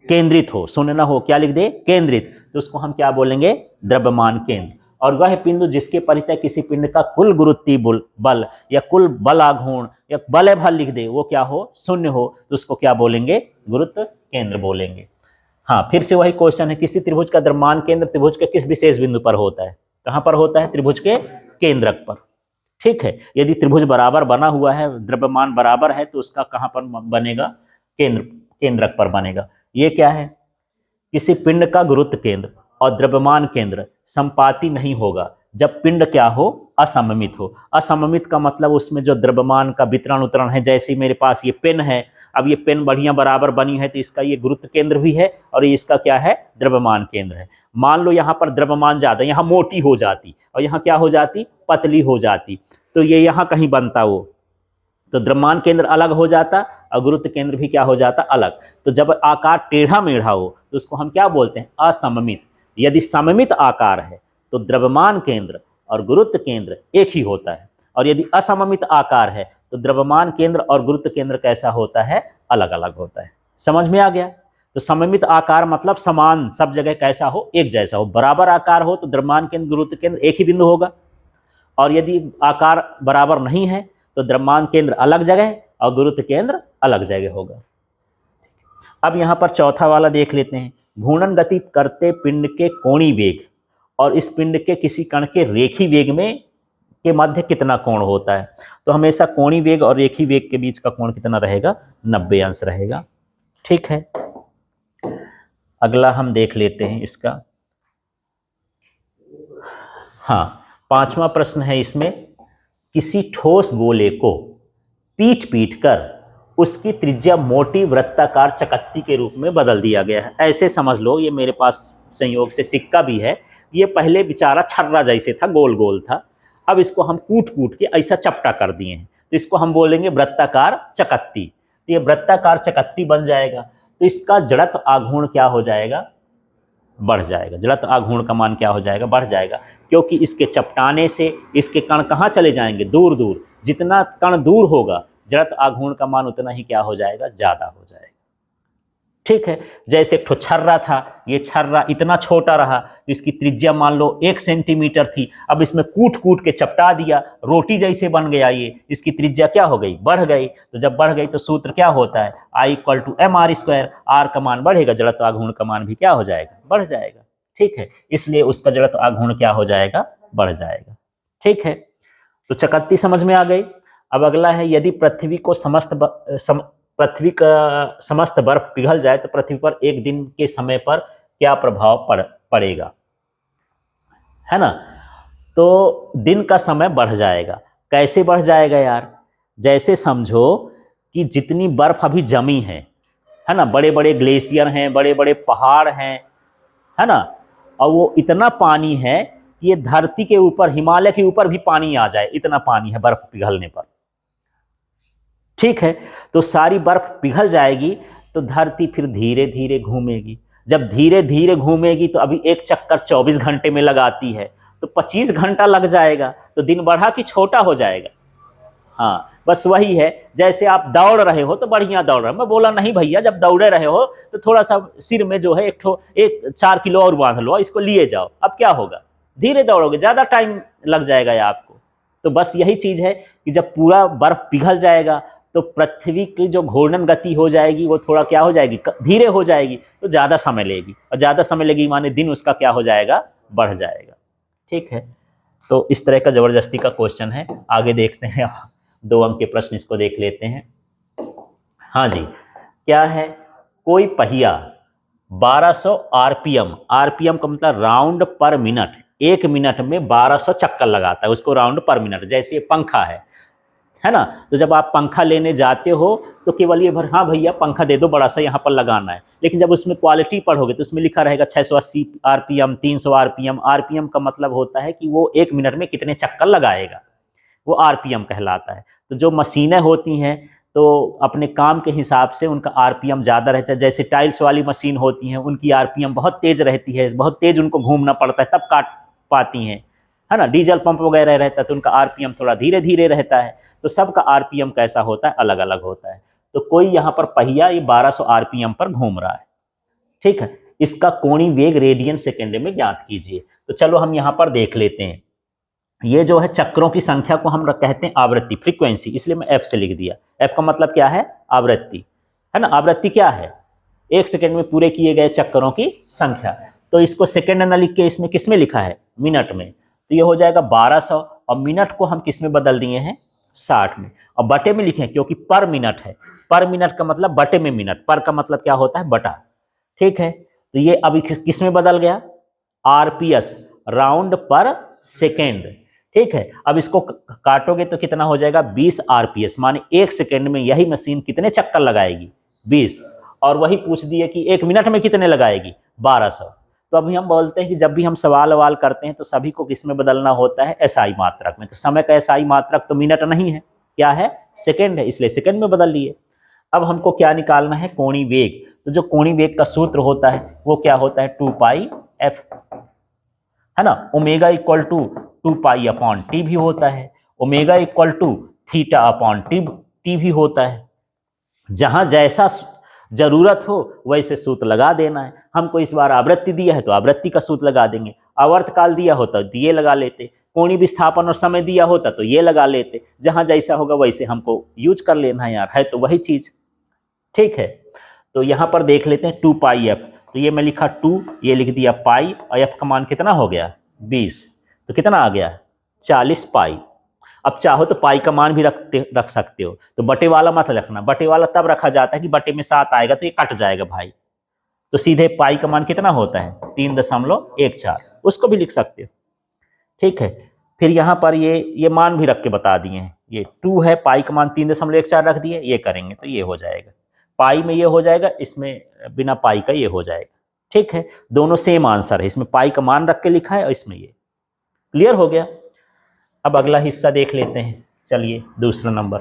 केंद्रित हो, शून्य न हो, क्या लिख दे? केंद्रित। तो उसको हम क्या बोलेंगे? द्रव्यमान केंद्र। और वह बिंदु जिसके परितः किसी पिंड का कुल गुरुत्वीय बल या कुल बल आघूर्ण या बल बल लिख दे, वो क्या हो? शून्य हो, तो उसको क्या बोलेंगे? गुरुत्व केंद्र बोलेंगे। हाँ, फिर से वही क्वेश्चन है, किसी त्रिभुज का द्रव्यमान केंद्र त्रिभुज के किस विशेष बिंदु पर होता है? कहां पर होता है? त्रिभुज के केंद्रक पर। ठीक है, यदि त्रिभुज बराबर बना हुआ है, द्रव्यमान बराबर है, तो उसका कहां पर बनेगा? केंद्रक पर बनेगा। ये क्या है? किसी पिंड का गुरुत्व केंद्र और द्रव्यमान केंद्र संपाती नहीं होगा जब पिंड क्या हो? असममित हो। असममित का मतलब उसमें जो द्रव्यमान का वितरण उतरण है, जैसे मेरे पास ये पेन है, अब ये पेन बढ़िया बराबर बनी है तो इसका ये गुरुत्व केंद्र भी है और ये इसका क्या है? द्रव्यमान केंद्र है। मान लो यहाँ पर द्रव्यमान ज्यादा, यहाँ मोटी हो जाती और यहाँ क्या हो जाती? पतली हो जाती, तो ये यहाँ कहीं बनता वो तो द्रव्यमान केंद्र अलग हो जाता और गुरुत्व केंद्र भी क्या हो जाता, अलग। तो जब आकार टेढ़ा मेढ़ा हो तो उसको हम क्या बोलते हैं, असममित। यदि सममित आकार है तो द्रव्यमान केंद्र और गुरुत्व केंद्र एक ही होता है, और यदि असममित आकार है तो द्रव्यमान केंद्र और गुरुत्व केंद्र कैसा होता है, अलग अलग होता है। समझ में आ गया। तो सममित आकार मतलब समान, सब जगह कैसा हो, एक जैसा हो। बराबर आकार हो तो द्रव्यमान केंद्र गुरुत्व केंद्र एक ही बिंदु होगा, और यदि आकार बराबर नहीं है तो द्रव्यमान केंद्र अलग जगह और गुरुत्व केंद्र अलग जगह होगा। अब यहाँ पर चौथा वाला देख लेते हैं। घूर्णन गति करते पिंड के कोणीय वेग और इस पिंड के किसी कण के रेखीय वेग में के मध्य कितना कोण होता है। तो हमेशा कोणीय वेग और रेखीय वेग के बीच का कोण कितना रहेगा, 90 अंश रहेगा। ठीक है, अगला हम देख लेते हैं इसका। हाँ, 5वां प्रश्न है इसमें, किसी ठोस गोले को पीट पीट कर उसकी त्रिज्या मोटी वृत्ताकार चकत्ती के रूप में बदल दिया गया है। ऐसे समझ लो, ये मेरे पास संयोग से सिक्का भी है। ये पहले बेचारा छर्रा जैसे था, गोल गोल था, अब इसको हम कूट कूट के ऐसा चपटा कर दिए हैं, तो इसको हम बोलेंगे वृत्ताकार चकत्ती। तो ये वृत्ताकार चकत्ती बन जाएगा। तो इसका जड़त्व आघूर्ण क्या हो जाएगा, बढ़ जाएगा। जड़त्व आघूर्ण का मान क्या हो जाएगा, बढ़ जाएगा, क्योंकि इसके चपटाने से इसके कण कहाँ चले जाएंगे, दूर दूर। जितना कण दूर होगा जड़त्व आघूर्ण का मान उतना ही क्या हो जाएगा, ज़्यादा हो जाएगा। ठीक है, जैसे एक ठो छर्रा था, ये छर्रा इतना छोटा रहा तो इसकी त्रिज्या मान लो 1 सेंटीमीटर थी, अब इसमें कूट कूट के चपटा दिया, रोटी जैसे बन गया ये, इसकी त्रिज्या क्या हो गई, बढ़ गई। तो जब बढ़ गई तो सूत्र क्या होता है, I = mr²। आर का मान बढ़ेगा, जड़त्व आघूर्ण का मान भी क्या हो जाएगा, बढ़ जाएगा। ठीक है, इसलिए उसका जड़त्व आघूर्ण क्या हो जाएगा, बढ़ जाएगा। ठीक है, तो चकत्ती समझ में आ गई। अब अगला है, यदि पृथ्वी का समस्त बर्फ पिघल जाए तो पृथ्वी पर एक दिन के समय पर क्या प्रभाव पड़ेगा, है ना। तो दिन का समय बढ़ जाएगा। कैसे बढ़ जाएगा यार, जैसे समझो कि जितनी बर्फ अभी जमी है ना, बड़े बड़े ग्लेशियर हैं, बड़े बड़े पहाड़ हैं, है ना, और वो इतना पानी है कि ये धरती के ऊपर, हिमालय के ऊपर भी पानी आ जाए, इतना पानी है बर्फ पिघलने पर। ठीक है, तो सारी बर्फ पिघल जाएगी तो धरती फिर धीरे धीरे घूमेगी। जब धीरे धीरे घूमेगी तो अभी एक चक्कर 24 घंटे में लगाती है, तो 25 घंटा लग जाएगा, तो दिन बढ़ा कि छोटा हो जाएगा। हाँ, बस वही है, जैसे आप दौड़ रहे हो तो बढ़िया दौड़ रहे हो। मैं बोला नहीं भैया, जब दौड़े रहे हो तो थोड़ा सा सिर में जो है एक 4 किलो और बांध लो, इसको लिए जाओ। अब क्या होगा, धीरे दौड़ोगे, ज़्यादा टाइम लग जाएगा आपको। तो बस यही चीज़ है कि जब पूरा बर्फ पिघल जाएगा तो पृथ्वी की जो घूर्णन गति हो जाएगी वो थोड़ा क्या हो जाएगी, धीरे हो जाएगी, तो ज़्यादा समय लेगी, और ज़्यादा समय लेगी माने दिन उसका क्या हो जाएगा, बढ़ जाएगा। ठीक है, तो इस तरह का ज़बरदस्ती का क्वेश्चन है। आगे देखते हैं, 2 अंक के प्रश्न इसको देख लेते हैं। हाँ जी, क्या है, कोई पहिया 1200 आरपीएम, आरपीएम का मतलब राउंड पर मिनट, 1 मिनट में 1200 चक्कर लगाता है, उसको राउंड पर मिनट। जैसे पंखा है ना, तो जब आप पंखा लेने जाते हो तो केवल ये भर, हाँ भैया पंखा दे दो, बड़ा सा यहाँ पर लगाना है, लेकिन जब उसमें क्वालिटी पढ़ोगे तो उसमें लिखा रहेगा 680 आरपीएम, 300 आरपीएम। आरपीएम का मतलब होता है कि वो 1 मिनट में कितने चक्कर लगाएगा, वो आरपीएम कहलाता है। तो जो मशीनें होती हैं तो अपने काम के हिसाब से उनका आरपीएम ज़्यादा रहता है। जैसे टाइल्स वाली मशीन होती हैं, उनकी आरपीएम बहुत तेज़ रहती है, बहुत तेज़ उनको घूमना पड़ता है तब काट पाती हैं, है ना। डीजल पंप वगैरह रहता है तो उनका आरपीएम थोड़ा धीरे धीरे रहता है। तो सबका आरपीएम कैसा होता है, अलग अलग होता है। तो कोई यहाँ पर पहिया ये 1200 आरपीएम पर घूम रहा है। ठीक है, इसका कोणीय वेग रेडियन सेकेंड में ज्ञात कीजिए। तो चलो हम यहाँ पर देख लेते हैं। ये जो है चक्रों की संख्या को हम कहते हैं आवृत्ति, फ्रीक्वेंसी, इसलिए मैं एफ से लिख दिया। एफ का मतलब क्या है, आवृत्ति, है ना। आवृत्ति क्या है, 1 सेकेंड में पूरे किए गए चक्करों की संख्या। तो इसको सेकेंड न लिख के इसमें किस में लिखा है, मिनट में। तो ये हो जाएगा 1200, और मिनट को हम किस में बदल दिए हैं, 60 में, और बटे में लिखें क्योंकि पर मिनट है। पर मिनट का मतलब बटे में मिनट, पर का मतलब क्या होता है, बटा। ठीक है, तो ये अभी किस में बदल गया, आरपीएस, राउंड पर सेकेंड। ठीक है, अब इसको काटोगे तो कितना हो जाएगा, 20 आरपीएस, माने 1 सेकेंड में यही मशीन कितने चक्कर लगाएगी, 20। और वही पूछ दिए कि 1 मिनट में कितने लगाएगी, 1200। तो अभी हम बोलते हैं कि जब भी हम सवाल करते हैं तो सभी को किस में बदलना होता है, एसआई मात्रक में। तो समय का एसआई मात्रक तो मिनट नहीं है, क्या है, सेकेंड है, इसलिए सेकेंड में बदल लिए। अब हमको क्या निकालना है, कोणीय वेग। तो जो कोणीय वेग का सूत्र होता है वो क्या होता है, 2πf, है ना। ओमेगा इक्वल टू 2π/t भी होता है, ओमेगा इक्वल टू θ/t भी होता है। जहां जैसा जरूरत हो वैसे सूत्र लगा देना है। हमको इस बार आवृत्ति दिया है तो आवृत्ति का सूत्र लगा देंगे, आवर्तकाल दिया होता तो ये लगा लेते, कोणीय विस्थापन और समय दिया होता तो ये लगा लेते। जहां जैसा होगा वैसे हमको यूज कर लेना है यार, है तो वही चीज। ठीक है, तो यहां पर देख लेते हैं 2πf, तो ये मैं लिखा 2, ये लिख दिया पाई, और f का मान कितना हो गया 20, तो कितना आ गया 40 पाई। अब चाहो तो पाई का मान भी रख सकते हो, तो बटे वाला मत रखना, बटे वाला तब रखा जाता है कि बटे में 7 आएगा तो ये कट जाएगा भाई। तो सीधे पाई का मान कितना होता है 3.14, उसको भी लिख सकते हो। ठीक है, फिर यहाँ पर ये मान भी रख के बता दिए हैं, ये 2 है, पाई का मान 3.14 रख दिए, ये करेंगे तो ये हो जाएगा, पाई में ये हो जाएगा, इसमें बिना पाई का ये हो जाएगा। ठीक है, दोनों सेम आंसर है, इसमें पाई का मान रख के लिखा है और इसमें ये। क्लियर हो गया। अब अगला हिस्सा देख लेते हैं, चलिए दूसरा नंबर।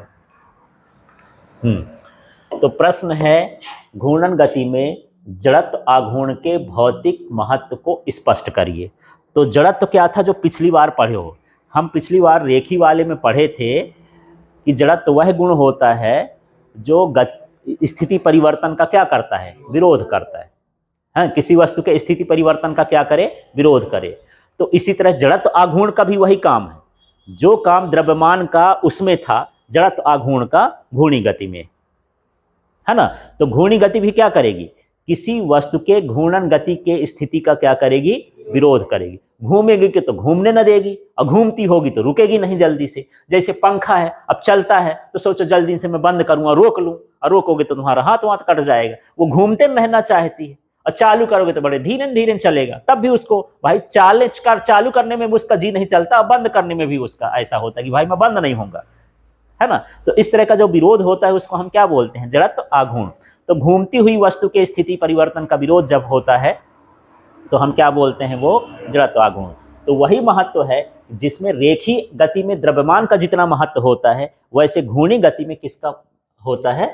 तो प्रश्न है, घूर्णन गति में जड़त्व आघूर्ण के भौतिक महत्व को स्पष्ट करिए। तो जड़त्व क्या था जो पिछली बार पढ़े हो, हम पिछली बार रेखी वाले में पढ़े थे कि जड़त्व वह गुण होता है जो स्थिति परिवर्तन का क्या करता है, विरोध करता है। हाँ, किसी वस्तु के स्थिति परिवर्तन का क्या करे, विरोध करे। तो इसी तरह जड़त्व आघूर्ण का भी वही काम है, जो काम द्रव्यमान का उसमें था जड़त्व आघूर्ण का घूर्णी गति में, है ना। तो घूर्णी गति भी क्या करेगी, किसी वस्तु के घूर्णन गति के स्थिति का क्या करेगी, विरोध करेगी। घूमेगी कि तो घूमने न देगी, और घूमती होगी तो रुकेगी नहीं जल्दी से। जैसे पंखा है, अब चलता है तो सोचो जल्दी से मैं बंद करूंगा, रोक लूं, और रोकोगे तो तुम्हारा हाथ वाथ कट जाएगा। वो घूमते रहना चाहती है, और चालू करोगे तो बड़े धीरे धीरे चलेगा, तब भी उसको भाई चालू करने में भी उसका जी नहीं चलता, और बंद करने में भी उसका ऐसा होता है कि भाई मैं बंद नहीं होऊंगा, है ना। तो इस तरह का जो विरोध होता है उसको हम क्या बोलते हैं, जड़त्व आघूर्ण। तो घूमती हुई वस्तु के स्थिति परिवर्तन का विरोध जब होता है तो हम क्या बोलते हैं, वो जड़त्व आघूर्ण। तो वही महत्व है जिसमें रेखी गति में द्रव्यमान का जितना महत्व होता है वैसे घूर्णी गति में किसका होता है,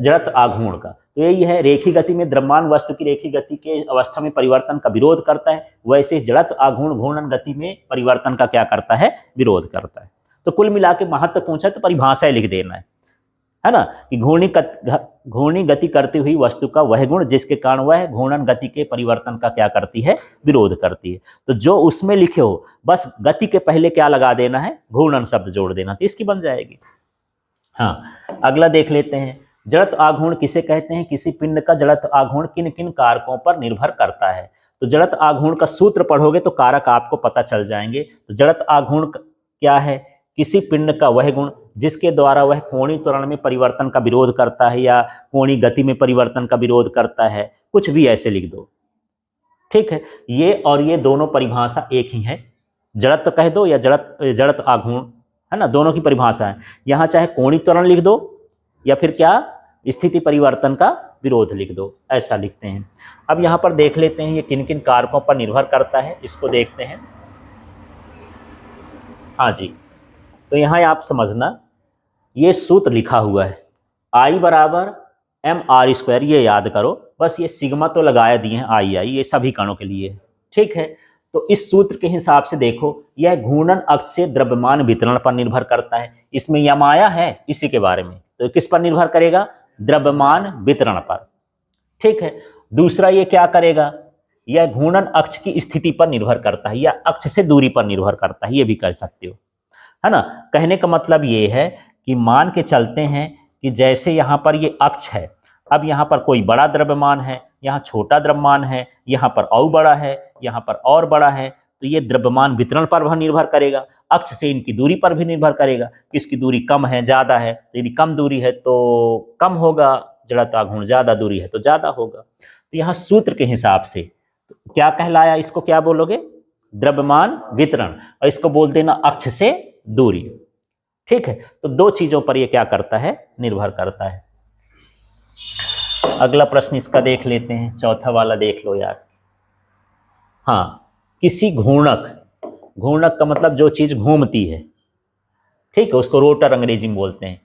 जड़त्व आघूर्ण का। तो यही है, रेखी गति में द्रव्यमान वस्तु की रेखी गति के अवस्था में परिवर्तन का विरोध करता है, वैसे जड़त्व आघूर्ण घूर्णन गति में परिवर्तन का क्या करता है, विरोध करता है। तो कुल मिला के महत्व पूछा तो परिभाषाएं लिख देना है ना, कि घूर्णी गति करती हुई वस्तु का वह गुण जिसके कारण वह घूर्णन गति के परिवर्तन का क्या करती है, विरोध करती है। तो जो उसमें लिखे हो बस गति के पहले क्या लगा देना है, घूर्णन शब्द जोड़ देना, तो इसकी बन जाएगी। हाँ, अगला देख लेते हैं, जड़त्व आघूर्ण किसे कहते हैं, किसी पिंड का जड़त्व आघूर्ण किन किन कारकों पर निर्भर करता है। तो जड़त्व आघूर्ण का सूत्र पढ़ोगे तो कारक आपको पता चल जाएंगे। तो जड़त्व आघूर्ण क्या है, किसी पिंड का वह गुण जिसके द्वारा वह कोणीय त्वरण में परिवर्तन का विरोध करता है या कोणीय गति में परिवर्तन का विरोध करता है, कुछ भी ऐसे लिख दो। ठीक है, ये और ये दोनों परिभाषा एक ही है, जड़त्व कह दो या जड़त्व आघूर्ण, है ना, दोनों की परिभाषा है। यहाँ चाहे कोणीय त्वरण लिख दो या फिर क्या स्थिति परिवर्तन का विरोध लिख दो, ऐसा लिखते हैं। अब यहाँ पर देख लेते हैं ये किन किन कारकों पर निर्भर करता है, इसको देखते हैं। हाँ जी, तो यहाँ आप समझना, ये सूत्र लिखा हुआ है I बराबर mr², ये याद करो, बस ये सिग्मा तो लगाया दिए हैं आई, ये सभी कणों के लिए। ठीक है, तो इस सूत्र के हिसाब से देखो, यह घूर्णन अक्ष से द्रव्यमान वितरण पर निर्भर करता है। इसमें यम आया है इसी के बारे में, तो किस पर निर्भर करेगा, द्रव्यमान वितरण पर। ठीक है, दूसरा ये क्या करेगा, यह घूर्णन अक्ष की स्थिति पर निर्भर करता है या अक्ष से दूरी पर निर्भर करता है, ये भी कह सकते हो, है ना। कहने का मतलब ये है कि मान के चलते हैं कि जैसे यहाँ पर ये अक्ष है, अब यहाँ पर कोई बड़ा द्रव्यमान है, यहाँ छोटा द्रव्यमान है, यहाँ पर और बड़ा है, यहाँ पर और बड़ा है, तो ये द्रव्यमान वितरण पर भी निर्भर करेगा, अक्ष से इनकी दूरी पर भी निर्भर करेगा, किसकी दूरी कम है ज़्यादा है, तो यदि कम दूरी है तो कम होगा जड़त्व आघूर्ण, ज़्यादा दूरी है तो ज़्यादा होगा। तो यहाँ सूत्र के हिसाब से क्या कहलाया, इसको क्या बोलोगे, द्रव्यमान वितरण, और इसको बोल देना अक्ष से दूरी। ठीक है, तो दो चीजों पर ये क्या करता है, निर्भर करता है। अगला प्रश्न इसका देख लेते हैं, चौथा वाला देख लो यार। हाँ, किसी घूर्णक का मतलब जो चीज घूमती है, ठीक है, उसको रोटर अंग्रेजी में बोलते हैं।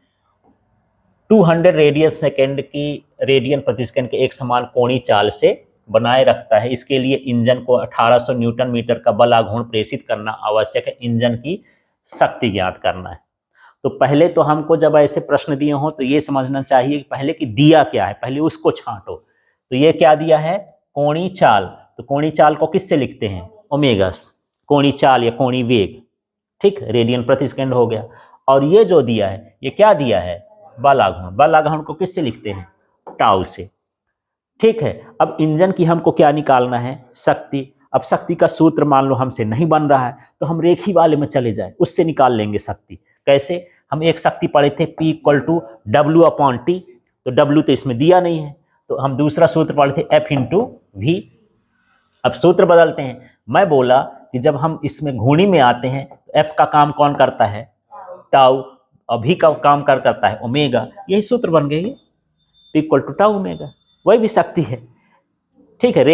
200 रेडियस सेकेंड की रेडियन प्रति सेकंड के एक समान कोणीय चाल से बनाए रखता है। इसके लिए इंजन को 1800 न्यूटन मीटर का बल आघूर्ण प्रेषित करना आवश्यक है। इंजन की शक्ति ज्ञात करना है। तो पहले तो हमको जब ऐसे प्रश्न दिए हों तो ये समझना चाहिए कि पहले कि दिया क्या है, पहले उसको छांटो। तो ये क्या दिया है, कोणीय चाल। तो कोणीय चाल को किससे लिखते हैं, ओमेगा, कोणीय चाल या कोणीय वेग, ठीक, रेडियन प्रति सेकंड हो गया। और ये जो दिया है, ये क्या दिया है, बल आघूर्ण। बल आघूर्ण को किससे लिखते हैं, टाउ से, ठीक है। अब इंजन की हमको क्या निकालना है, शक्ति। अब शक्ति का सूत्र मान लो हमसे नहीं बन रहा है तो हम रेखी वाले में चले जाए, उससे निकाल लेंगे शक्ति। कैसे, हम एक शक्ति पढ़े थे P = W/T, तो W तो इसमें दिया नहीं है, तो हम दूसरा सूत्र पढ़े थे F × V। अब सूत्र बदलते हैं। मैं बोला कि जब हम इसमें घूर्णी में आते हैं तो F का काम कौन करता है, टाउ, और V का काम करता है ओमेगा। यही सूत्र बन गए, P = टाउ ओमेगा, वही भी शक्ति है, ठीक है।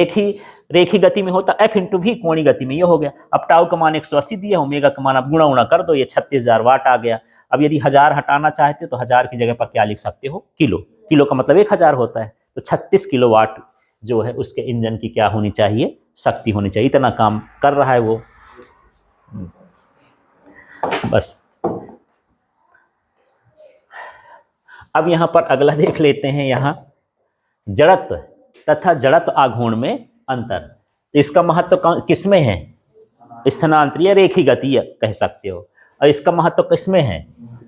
रेखी गति में होता F × V, कोणीय गति में ये हो गया। अब टाउ का मान 180 दिया, ओमेगा का मान आप गुणा कर दो, ये 36,000 वाट आ गया। अब यदि 1000 हटाना चाहते हो तो 1000 की जगह पर क्या लिख सकते हो, किलो। किलो का मतलब 1000 होता है, तो 36 किलोवाट जो है उसके इंजन की क्या होनी चाहिए, शक्ति होनी चाहिए। इतना काम कर रहा है वो, बस। अब यहां पर अगला देख लेते हैं, यहां जड़त्व तथा जड़त्व आघूर्ण में अंतर। तो इसका महत्व किसमें है, स्थानांतरीय रेखी गति कह सकते हो। और इसका महत्व किसमें है,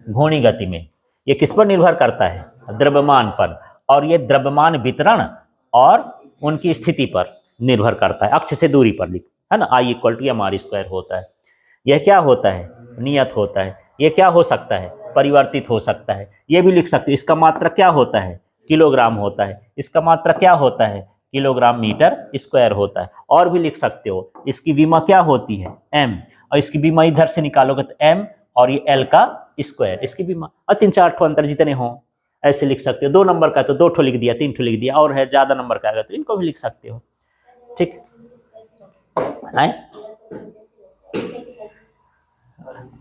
घूर्णी गति में। ये किस पर निर्भर करता है, द्रव्यमान पर। और ये द्रव्यमान वितरण और उनकी स्थिति पर निर्भर करता है, अक्ष से दूरी पर, है ना। I = mr² होता है। यह क्या होता है, नियत होता है। ये क्या हो सकता है, परिवर्तित हो सकता है। ये भी लिख सकते हो, इसका मात्रक क्या होता है, किलोग्राम होता है। इसका मात्रक क्या होता है, किलोग्राम मीटर स्क्वायर होता है। और भी लिख सकते हो, इसकी विमा क्या होती है, m, और इसकी विमा इधर से निकालोगे तो m, और ये l का स्क्वायर, इसकी विमा। और 3-4 ठो अंतर जितने हों ऐसे लिख सकते हो। 2 नंबर का तो 2 ठो लिख दिया, 3 ठो लिख दिया, और है ज़्यादा नंबर का आएगा तो इनको भी लिख सकते हो, ठीक है।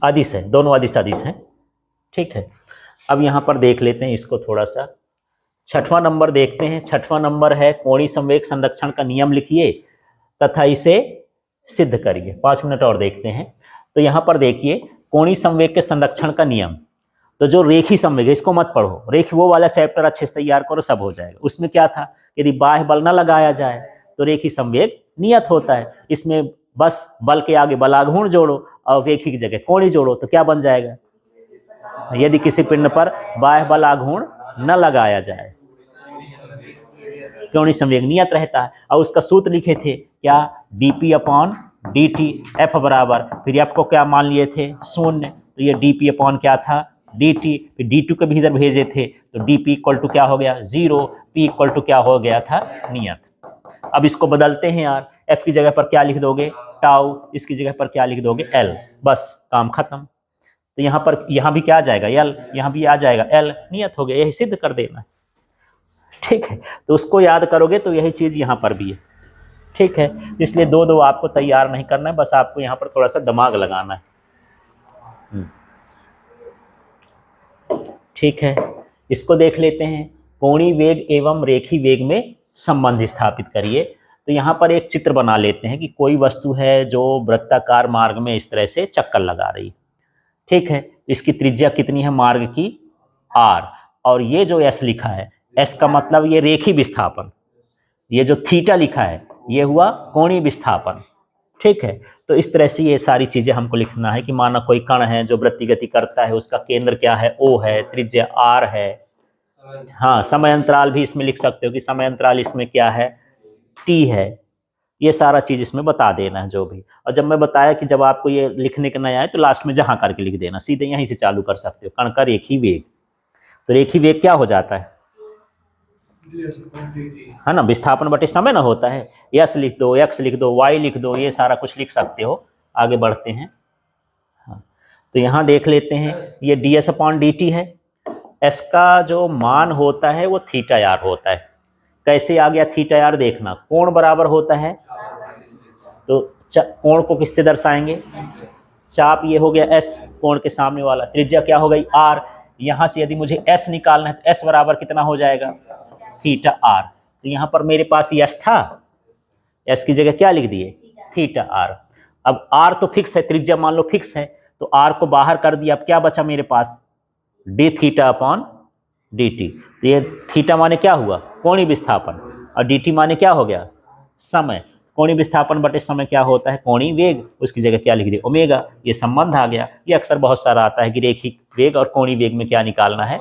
अदिश है, दोनों अदिश हैं, ठीक है। अब यहाँ पर देख लेते हैं इसको थोड़ा सा। 6वां नंबर देखते हैं। 6वां नंबर है कोणीय संवेग संरक्षण का नियम लिखिए तथा इसे सिद्ध करिए। 5 मिनट और देखते हैं। तो यहाँ पर देखिए, कोणीय संवेग के संरक्षण का नियम। तो जो रेखी संवेग है इसको मत पढ़ो, रेखी वो वाला चैप्टर अच्छे से तैयार करो, सब हो जाएगा। उसमें क्या था, यदि बाह्य बल न लगाया जाए तो रेखी संवेग नियत होता है। इसमें बस बल के आगे बलाघूर्ण जोड़ो और रेखी की जगह कोणीय जोड़ो, तो क्या बन जाएगा, यदि किसी पिंड पर बाह्य बल आघूर्ण न लगाया जाए कोणीय संवेग नियत रहता है। और उसका सूत्र लिखे थे क्या, dp/dt। f बराबर, फिर f को क्या मान लिए थे, 0, तो ये dp/ क्या था, dt। फिर d2 को भी इधर भेजे थे तो dp = क्या हो गया, 0, p = क्या हो गया था, नियत। अब इसको बदलते हैं यार, f की जगह पर क्या लिख दोगे, टाउ, इसकी जगह पर क्या लिख दोगे, l, बस काम खत्म। तो यहाँ पर, यहाँ भी क्या आ जाएगा, l, यहाँ भी आ जाएगा l, नियत हो गया। यही सिद्ध कर देना, ठीक है। तो उसको याद करोगे तो यही चीज़ यहाँ पर भी है, ठीक है। इसलिए 2-2 आपको तैयार नहीं करना है, बस आपको यहाँ पर थोड़ा सा दिमाग लगाना है, ठीक है। इसको देख लेते हैं। कोणीय वेग एवं रेखी वेग में संबंध स्थापित करिए। तो यहाँ पर एक चित्र बना लेते हैं कि कोई वस्तु है जो वृत्ताकार मार्ग में इस तरह से चक्कर लगा रही, ठीक है। इसकी त्रिज्या कितनी है मार्ग की, r, और ये जो s लिखा है, s का मतलब ये रेखी विस्थापन। ये जो थीटा लिखा है ये हुआ कोणीय विस्थापन, ठीक है। तो इस तरह से ये सारी चीजें हमको लिखना है कि माना कोई कण है जो वृत्ति गति करता है, उसका केंद्र क्या है, O है, त्रिज्या r है। हाँ, समय अंतराल भी इसमें लिख सकते हो कि समय अंतराल इसमें क्या है, t है। ये सारा चीज इसमें बता देना है जो भी। और जब मैं बताया कि जब आपको ये लिखने का नया है तो लास्ट में जहां करके लिख देना, सीधे यहीं से चालू कर सकते हो। कण का रेखी वेग, तो रेखी वेग क्या हो जाता है ना, विस्थापन बटे समय ना होता है। यस लिख दो, एक्स लिख दो, वाई लिख दो, ये सारा कुछ लिख सकते हो। आगे बढ़ते हैं। हाँ, तो यहाँ देख लेते हैं, ये ds/dt है। s का जो मान होता है वो θr होता है। कैसे आ गया θr, देखना, कोण बराबर होता है, तो कोण को किससे दर्शाएंगे, चाप ये हो गया एस, कोण के सामने वाला, त्रिज्या क्या हो गई आर। यहाँ से यदि मुझे एस निकालना है तो एस बराबर कितना हो जाएगा, थीटा आर। तो यहाँ पर मेरे पास एस था, एस की जगह क्या लिख दिए, थीटा आर। अब आर तो फिक्स है, त्रिज्या मान लो फिक्स है, तो आर को बाहर कर दिया। अब क्या बचा मेरे पास, D theta upon D T. तो ये थीटा माने क्या हुआ, कोणीय विस्थापन, और डी टी माने क्या हो गया, समय। कोणीय विस्थापन बटे समय क्या होता है, कोणीय वेग, उसकी जगह क्या लिख दिया, ओमेगा। ये संबंध आ गया। ये अक्सर बहुत सारा आता है कि रेखिक वेग और कोणीय वेग में क्या निकालना है।